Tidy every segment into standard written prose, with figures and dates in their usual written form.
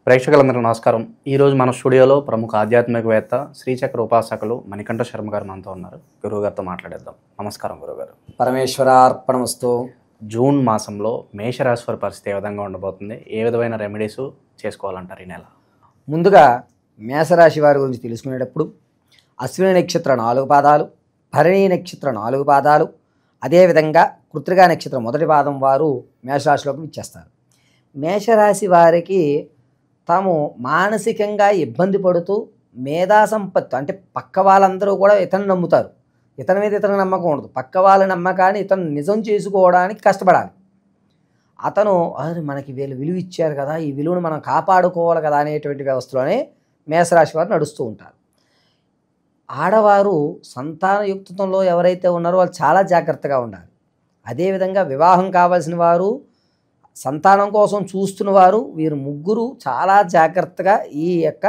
ప్రేక్షకులందరికీ నమస్కారం. ఈరోజు మన స్టూడియోలో ప్రముఖ ఆధ్యాత్మికవేత్త శ్రీచక్ర ఉపాసకులు మణికంఠ శర్మ గారు మనతో ఉన్నారు. గురువుగారితో మాట్లాడేద్దాం. నమస్కారం గురువుగారు. పరమేశ్వరార్పణమస్తు. జూన్ మాసంలో మేషరాశి వారి పరిస్థితి ఏ విధంగా ఉండబోతుంది? ఏ విధమైన రెమెడీస్ చేసుకోవాలంటారు ఈ నెల? ముందుగా మేషరాశి వారి గురించి తెలుసుకునేటప్పుడు అశ్విని నక్షత్ర 4 పాదాలు, భరణి నక్షత్ర 4 పాదాలు, అదేవిధంగా కృత్తికా నక్షత్రం మొదటి పాదం వారు మేషరాశిలోకి విచ్చేస్తారు. మేషరాశి వారికి తాము మానసికంగా ఇబ్బంది పడుతూ మేధా సంపత్తు అంటే పక్క వాళ్ళందరూ కూడా ఇతను నమ్ముతారు, ఇతని మీద ఇతను నమ్మకం ఉండదు. పక్క వాళ్ళ నమ్మకాన్ని ఇతను నిజం చేసుకోవడానికి కష్టపడాలి. అతను మనకి వీళ్ళు విలువ ఇచ్చారు కదా, ఈ విలువను మనం కాపాడుకోవాలి కదా అనేటువంటి వ్యవస్థలోనే మేషరాశి వారు నడుస్తూ ఉంటారు. ఆడవారు సంతానయుక్తంలో ఎవరైతే ఉన్నారో వాళ్ళు చాలా జాగ్రత్తగా ఉండాలి. అదేవిధంగా వివాహం కావాల్సిన వారు, సంతానం కోసం చూస్తున్న వారు, వీరు ముగ్గురు చాలా జాగ్రత్తగా ఈ యొక్క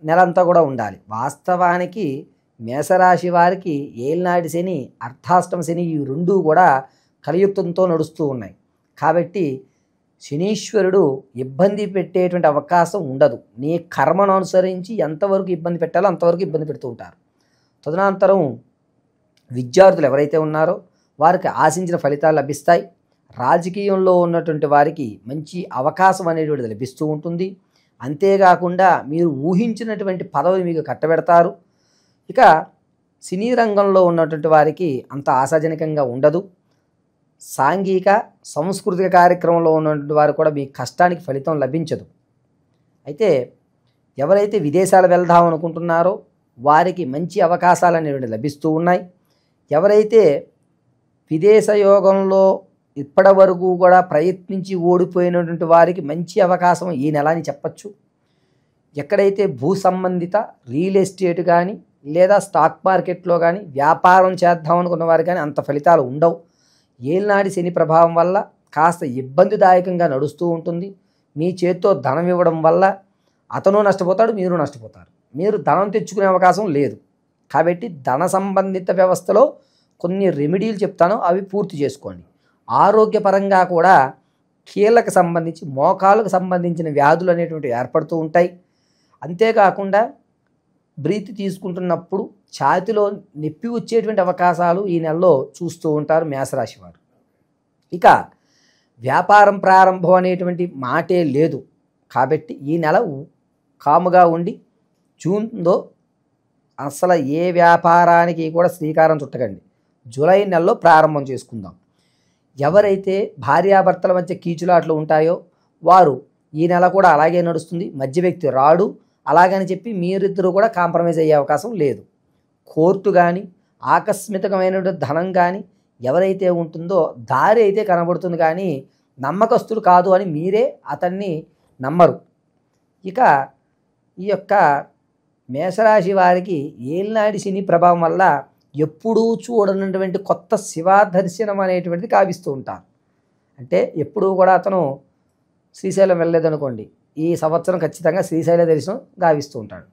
నెలంతా కూడా ఉండాలి. వాస్తవానికి మేషరాశి వారికి ఏలినాటి శని, అర్ధాష్టమ శని ఈ రెండూ కూడా కలియుక్తంతో నడుస్తూ ఉన్నాయి. కాబట్టి శనీశ్వరుడు ఇబ్బంది పెట్టేటువంటి అవకాశం ఉండదు. నీ కర్మను అనుసరించి ఎంతవరకు ఇబ్బంది పెట్టాలో అంతవరకు ఇబ్బంది పెడుతూ ఉంటారు. తదనంతరం విద్యార్థులు ఎవరైతే ఉన్నారో వారికి ఆశించిన ఫలితాలు లభిస్తాయి. రాజకీయంలో ఉన్నటువంటి వారికి మంచి అవకాశం అనేటువంటిది లభిస్తూ ఉంటుంది. అంతేకాకుండా మీరు ఊహించినటువంటి పదవి మీకు కట్టబెడతారు. ఇక సినీ రంగంలో ఉన్నటువంటి వారికి అంత ఆశాజనకంగా ఉండదు. సాంఘిక సాంస్కృతిక కార్యక్రమంలో ఉన్నటువంటి వారు కూడా మీ కష్టానికి ఫలితం లభించదు. అయితే ఎవరైతే విదేశాలు వెళ్దాం అనుకుంటున్నారో వారికి మంచి అవకాశాలు అనేవి లభిస్తూ ఉన్నాయి. ఎవరైతే విదేశ యోగంలో ఇప్పటి వరకు కూడా ప్రయత్నించి ఓడిపోయినటువంటి వారికి మంచి అవకాశం ఈ నెల అని చెప్పచ్చు. ఎక్కడైతే భూ సంబంధిత రియల్ ఎస్టేట్ కానీ లేదా స్టాక్ మార్కెట్లో కానీ వ్యాపారం చేద్దాం అనుకున్న వారికి కానీ అంత ఫలితాలు ఉండవు. ఏలినాటి శని ప్రభావం వల్ల కాస్త ఇబ్బందిదాయకంగా నడుస్తూ ఉంటుంది. మీ చేతితో ధనం ఇవ్వడం వల్ల అతను నష్టపోతాడు, మీరు నష్టపోతారు. మీరు ధనం తెచ్చుకునే అవకాశం లేదు. కాబట్టి ధన సంబంధిత వ్యవస్థలో కొన్ని రెమెడీలు చెప్తాను, అవి పూర్తి చేసుకోండి. ఆరోగ్యపరంగా కూడా కీళ్ళకు సంబంధించి, మోకాళ్ళకు సంబంధించిన వ్యాధులు అనేటువంటి ఏర్పడుతూ ఉంటాయి. అంతేకాకుండా బ్రీత్ తీసుకుంటున్నప్పుడు ఛాతిలో నొప్పి వచ్చేటువంటి అవకాశాలు ఈ నెలలో చూస్తూ ఉంటారు మేషరాశి వారు. ఇక వ్యాపారం ప్రారంభం అనేటువంటి మాటే లేదు. కాబట్టి ఈ నెల కాముగా ఉండి జూన్లో అసలు ఏ వ్యాపారానికి కూడా శ్రీకారం చుట్టకండి. జూలై నెలలో ప్రారంభం చేసుకుందాం. ఎవరైతే భార్యాభర్తల మధ్య కీచులాట్లు ఉంటాయో వారు ఈ నెల కూడా అలాగే నడుస్తుంది. మధ్య వ్యక్తి రాడు, అలాగని చెప్పి మీరిద్దరూ కూడా కాంప్రమైజ్ అయ్యే అవకాశం లేదు. కోర్టు కానీ ఆకస్మికమైనటువంటి ధనం కానీ ఎవరైతే ఉంటుందో దారి అయితే కనబడుతుంది, కానీ నమ్మకస్తులు కాదు అని మీరే అతన్ని నమ్మరు. ఇక ఈ యొక్క మేషరాశి వారికి ఏలినాటి శని ప్రభావం వల్ల ఎప్పుడూ చూడనటువంటి కొత్త శివ దర్శనం అనేటువంటిది కావిస్తూ ఉంటారు. అంటే ఎప్పుడూ కూడా అతను శ్రీశైలం వెళ్ళలేదనుకోండి, ఈ సంవత్సరం ఖచ్చితంగా శ్రీశైల దర్శనం గావిస్తూ ఉంటాడు.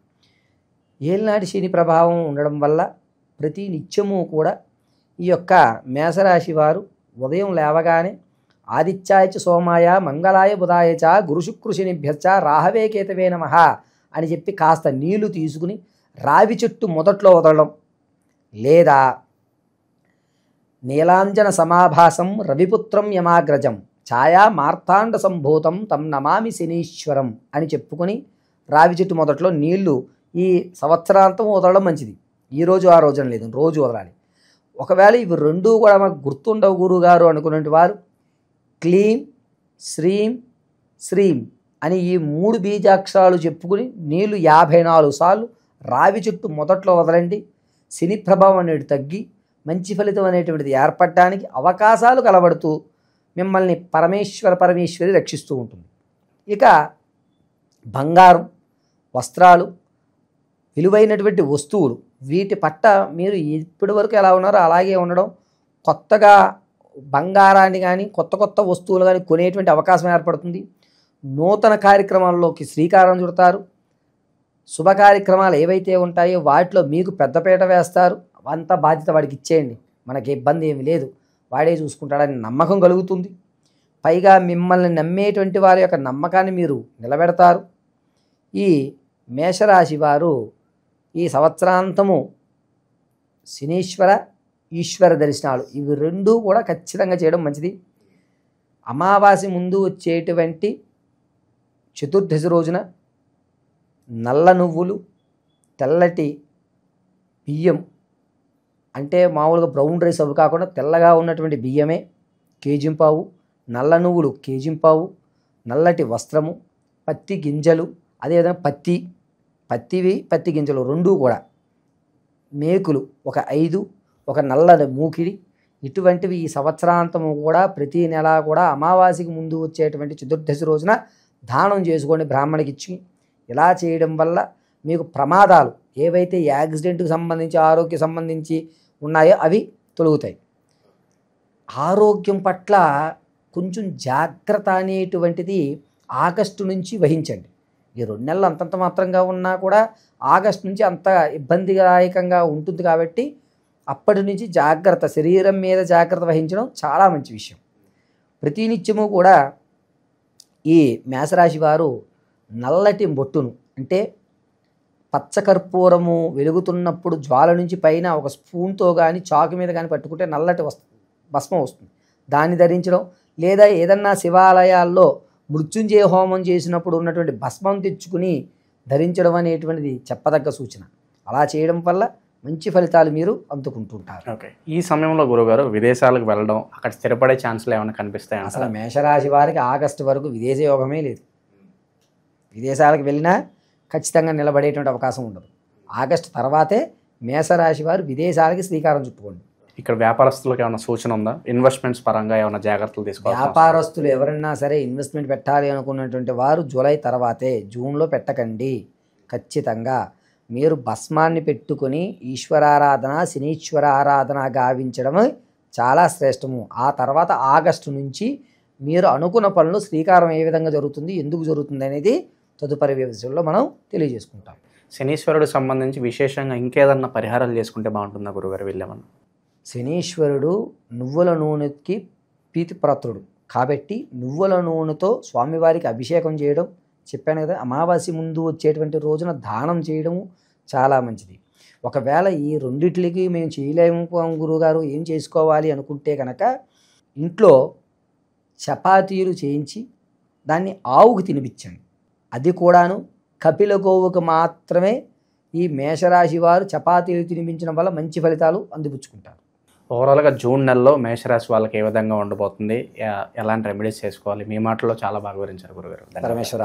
ఏలినాటి శని ప్రభావం ఉండడం వల్ల ప్రతి నిత్యము కూడా ఈ యొక్క మేషరాశి వారు ఉదయం లేవగానే ఆదిత్యాయ చ సోమాయ మంగళాయ బుధాయ చ గురు శుక్ర శనిభ్యశ్చ రాహవే కేతవే నమః అని చెప్పి కాస్త నీళ్లు తీసుకుని రావి చెట్టు మొదట్లో వదలడం, లేదా నీలాంజన సమాభాసం రవిపుత్రం యమాగ్రజం ఛాయా మార్తాండ సంభూతం తం నమామి శనీశ్వరం అని చెప్పుకొని రావి చెట్టు మొదట్లో నీళ్లు ఈ సంవత్సరాంతం వదలడం మంచిది. ఈరోజు ఆ రోజున లేదు, రోజు వదలాలి. ఒకవేళ ఇవి రెండూ కూడా మాకు గుర్తుండవు గురుగారు అనుకున్నటువంటి వారు క్లీం శ్రీం శ్రీం అని ఈ 3 బీజాక్షరాలు చెప్పుకుని నీళ్లు 54 సార్లు రావి చెట్టు మొదట్లో వదలండి. శని ప్రభావం అనేది తగ్గి మంచి ఫలితం అనేటువంటిది ఏర్పడడానికి అవకాశాలు కలబడుతూ మిమ్మల్ని పరమేశ్వరి రక్షిస్తూ ఉంటుంది. ఇక బంగారం, వస్త్రాలు, విలువైనటువంటి వస్తువులు, వీటి పట్ల మీరు ఇప్పటి వరకు ఎలా ఉన్నారో అలాగే ఉండడం, కొత్తగా బంగారాన్ని కానీ కొత్త కొత్త వస్తువులు కానీ కొనేటువంటి అవకాశం ఏర్పడుతుంది. నూతన కార్యక్రమాల్లోకి శ్రీకారం చుడతారు. శుభ కార్యక్రమాలు ఏవైతే ఉంటాయో వాటిలో మీకు పెద్దపీట వేస్తారు. అంతా బాధ్యత వాడికి ఇచ్చేయండి, మనకి ఇబ్బంది ఏమి లేదు, వాడే చూసుకుంటాడని నమ్మకం కలుగుతుంది. పైగా మిమ్మల్ని నమ్మేటువంటి వారి యొక్క నమ్మకాన్ని మీరు నిలబెడతారు. ఈ మేషరాశి వారు ఈ సంవత్సరాంతము శనీశ్వర ఈశ్వర దర్శనాలు ఇవి రెండూ కూడా ఖచ్చితంగా చేయడం మంచిది. అమావాస్య ముందు వచ్చేటువంటి చతుర్దశి రోజున నల్ల నువ్వులు, తెల్లటి బియ్యం, అంటే మామూలుగా బ్రౌన్ రైస్ అవి కాకుండా తెల్లగా ఉన్నటువంటి బియ్యమే కేజింపావు, నల్ల నువ్వులు కేజింపావు, నల్లటి వస్త్రము, పత్తి గింజలు, అదేవిధంగా పత్తి గింజలు రెండూ కూడా, మేకులు ఒక 5, ఒక నల్ల మూకిడి, ఇటువంటివి ఈ సంవత్సరాంతము కూడా ప్రతి నెల కూడా అమావాస్యకి ముందు వచ్చేటువంటి చతుర్దశి రోజున దానం చేసుకోండి బ్రాహ్మణికి ఇచ్చి. ఇలా చేయడం వల్ల మీకు ప్రమాదాలు ఏవైతే యాక్సిడెంట్కి సంబంధించి ఆరోగ్య సంబంధించి ఉన్నాయో అవి తొలుగుతాయి. ఆరోగ్యం పట్ల కొంచెం జాగ్రత్త అనేటువంటిది ఆగస్టు నుంచి వహించండి. ఈ 2 నెలలు అంతంత మాత్రంగా ఉన్నా కూడా ఆగస్టు నుంచి అంత ఇబ్బందిదాయకంగా ఉంటుంది కాబట్టి అప్పటి నుంచి జాగ్రత్త, శరీరం మీద జాగ్రత్త వహించడం చాలా మంచి విషయం. ప్రతినిత్యము కూడా ఈ మేషరాశి వారు నల్లటి బొట్టును, అంటే పచ్చకర్పూరము వెలుగుతున్నప్పుడు జ్వాల నుంచి పైన ఒక స్పూన్తో కానీ చాకు మీద కానీ పట్టుకుంటే నల్లటి భస్మం వస్తుంది. దాన్ని ధరించడం, లేదా ఏదన్నా శివాలయాల్లో మృత్యుంజయ హోమం చేసినప్పుడు ఉన్నటువంటి భస్మం తెచ్చుకుని ధరించడం అనేటువంటిది చెప్పదగ్గ సూచన. అలా చేయడం వల్ల మంచి ఫలితాలు మీరు అందుకుంటుంటారు. ఓకే, ఈ సమయంలో గురుగారు విదేశాలకు వెళ్ళడం, అక్కడ స్థిరపడే ఛాన్సులు ఏమైనా కనిపిస్తాయి? అసలు మేషరాశి వారికి ఆగస్టు వరకు విదేశీ యోగమే లేదు. విదేశాలకు వెళ్ళినా ఖచ్చితంగా నిలబడేటువంటి అవకాశం ఉండదు. ఆగస్టు తర్వాతే మేషరాశి వారు విదేశాలకి శ్రీకారం చుట్టుకోండి. ఇక్కడ వ్యాపారస్తులకు ఏమైనా సూచన ఉందా? ఇన్వెస్ట్మెంట్స్ పరంగా ఏమైనా జాగ్రత్తలు తీసుకోవాలి? వ్యాపారస్తులు ఎవరైనా సరే ఇన్వెస్ట్మెంట్ పెట్టాలి అనుకున్నటువంటి వారు జూలై తర్వాతే, జూన్లో పెట్టకండి. ఖచ్చితంగా మీరు భస్మాన్ని పెట్టుకొని ఈశ్వరారాధన, శనీశ్వర ఆరాధన గావించడం చాలా శ్రేష్టము. ఆ తర్వాత ఆగస్టు నుంచి మీరు అనుకున్న పనులు శ్రీకారం ఏ విధంగా జరుగుతుంది, ఎందుకు జరుగుతుంది అనేది తదుపరి విషయంలో మనం తెలియజేసుకుంటాం. శనీశ్వరుడికి సంబంధించి విశేషంగా ఇంకేదన్నా పరిహారాలు చేసుకుంటే బాగుంటుందా గురుగారు వెళ్ళామన్నా? శనీశ్వరుడు నువ్వుల నూనెకి ప్రీతిప్రాత్రుడు కాబట్టి నువ్వుల నూనెతో స్వామివారికి అభిషేకం చేయడం చెప్పాను కదా. అమావాస్య ముందు వచ్చేటువంటి రోజున దానం చేయడము చాలా మంచిది. ఒకవేళ ఈ రెండిట్లకి మేము చేయలేము గురువుగారు, ఏం చేసుకోవాలి అనుకుంటే కనుక ఇంట్లో చపాతీలు చేయించి దాన్ని ఆవుకు తినిపించండి. అది కూడాను కపిల గోవుకు మాత్రమే ఈ మేషరాశి వారు చపాతీలు తినిపించడం వల్ల మంచి ఫలితాలు అందిపుచ్చుకుంటారు. ఓవరాల్గా జూన్ నెలలో మేషరాశి వాళ్ళకి ఏ విధంగా ఉండబోతుంది, ఎలాంటి రెమెడీస్ చేసుకోవాలి, మీ మాటల్లో చాలా బాగా వివరించారు గురుగారు. పరమేశ్వర